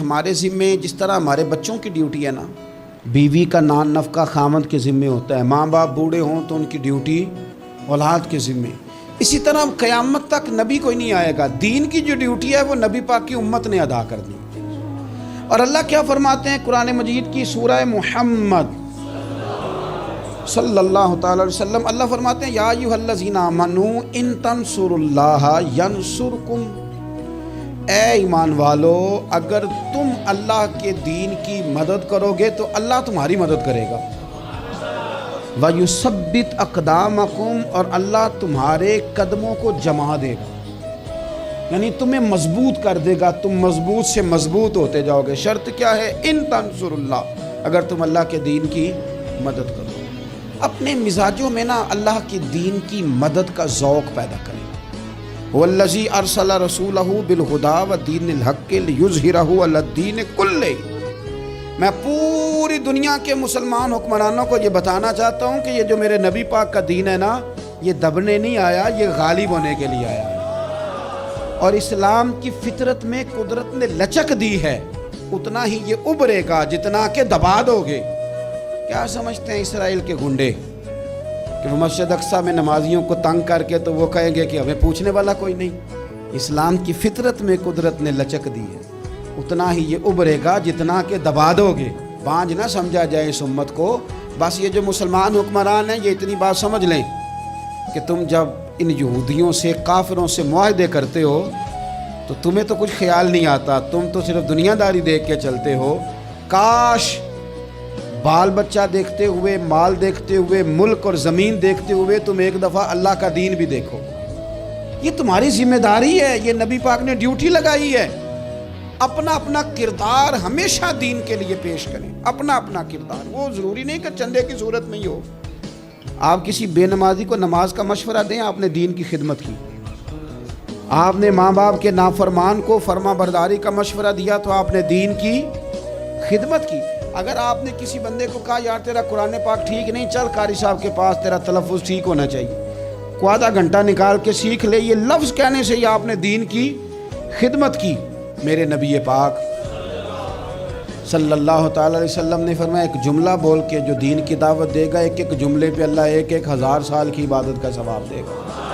ہمارے ذمے جس طرح ہمارے بچوں کی ڈیوٹی ہے نا، بیوی کا نان نفقہ خاوند کے ذمے ہوتا ہے، ماں باپ بوڑھے ہوں تو ان کی ڈیوٹی اولاد کے ذمے، اسی طرح قیامت تک نبی کوئی نہیں آئے گا، دین کی جو ڈیوٹی ہے وہ نبی پاک کی امت نے ادا کر دی۔ اور اللہ کیا فرماتے ہیں قرآن مجید کی سورہ محمد صلی اللہ تعالی علیہ وسلم، اللہ فرماتے ہیں یا ایھا الذین آمنوا ان تنصروا اللہ ینصرکم، اے ایمان والو اگر تم اللہ کے دین کی مدد کرو گے تو اللہ تمہاری مدد کرے گا، وَيُثَبِّتْ أَقْدَامَكُمْ، اور اللہ تمہارے قدموں کو جما دے گا، یعنی تمہیں مضبوط کر دے گا، تم مضبوط سے مضبوط ہوتے جاؤ گے۔ شرط کیا ہے؟ ان تنصر اللہ، اگر تم اللہ کے دین کی مدد کرو۔ اپنے مزاجوں میں نا اللہ کے دین کی مدد کا ذوق پیدا کریں۔ وَالَّذِي أَرْسَلَ رَسُولَهُ بِالْهُدَىٰ وَدِينِ الْحَقِّ لِيُظْهِرَهُ عَلَى الدِّينِ كُلِّهِ، میں پوری دنیا کے مسلمان حکمرانوں کو یہ بتانا چاہتا ہوں کہ یہ جو میرے نبی پاک کا دین ہے نا، یہ دبنے نہیں آیا، یہ غالب ہونے کے لیے آیا ہے، اور اسلام کی فطرت میں قدرت نے لچک دی ہے، اتنا ہی یہ ابھرے گا جتنا کہ دبا دو گے۔ کیا سمجھتے ہیں اسرائیل کے گنڈے کہ وہ مسجد اقصیٰ میں نمازیوں کو تنگ کر کے تو وہ کہیں گے کہ ہمیں پوچھنے والا کوئی نہیں؟ اسلام کی فطرت میں قدرت نے لچک دی ہے، اتنا ہی یہ ابھرے گا جتنا کہ دبا دو گے۔ بانجھ نہ سمجھا جائے اس امت کو، بس یہ جو مسلمان حکمران ہیں یہ اتنی بات سمجھ لیں کہ تم جب ان یہودیوں سے کافروں سے معاہدے کرتے ہو تو تمہیں تو کچھ خیال نہیں آتا، تم تو صرف دنیا داری دیکھ کے چلتے ہو۔ کاش بال بچہ دیکھتے ہوئے، مال دیکھتے ہوئے، ملک اور زمین دیکھتے ہوئے تم ایک دفعہ اللہ کا دین بھی دیکھو۔ یہ تمہاری ذمہ داری ہے، یہ نبی پاک نے ڈیوٹی لگائی ہے۔ اپنا اپنا کردار ہمیشہ دین کے لیے پیش کریں، اپنا اپنا کردار، وہ ضروری نہیں کہ چندے کی صورت میں ہی ہو۔ آپ کسی بے نمازی کو نماز کا مشورہ دیں، آپ نے دین کی خدمت کی۔ آپ نے ماں باپ کے نافرمان کو فرما برداری کا مشورہ دیا تو آپ نے دین کی خدمت کی۔ اگر آپ نے کسی بندے کو کہا یار تیرا قرآن پاک ٹھیک نہیں، چل قاری صاحب کے پاس، تیرا تلفظ ٹھیک ہونا چاہیے، کو آدھا گھنٹہ نکال کے سیکھ لے، یہ لفظ کہنے سے ہی آپ نے دین کی خدمت کی۔ میرے نبی پاک صلی اللہ تعالی علیہ وسلم نے فرمایا ایک جملہ بول کے جو دین کی دعوت دے گا، ایک ایک جملے پہ اللہ 1,000 سال کی عبادت کا ثواب دے گا۔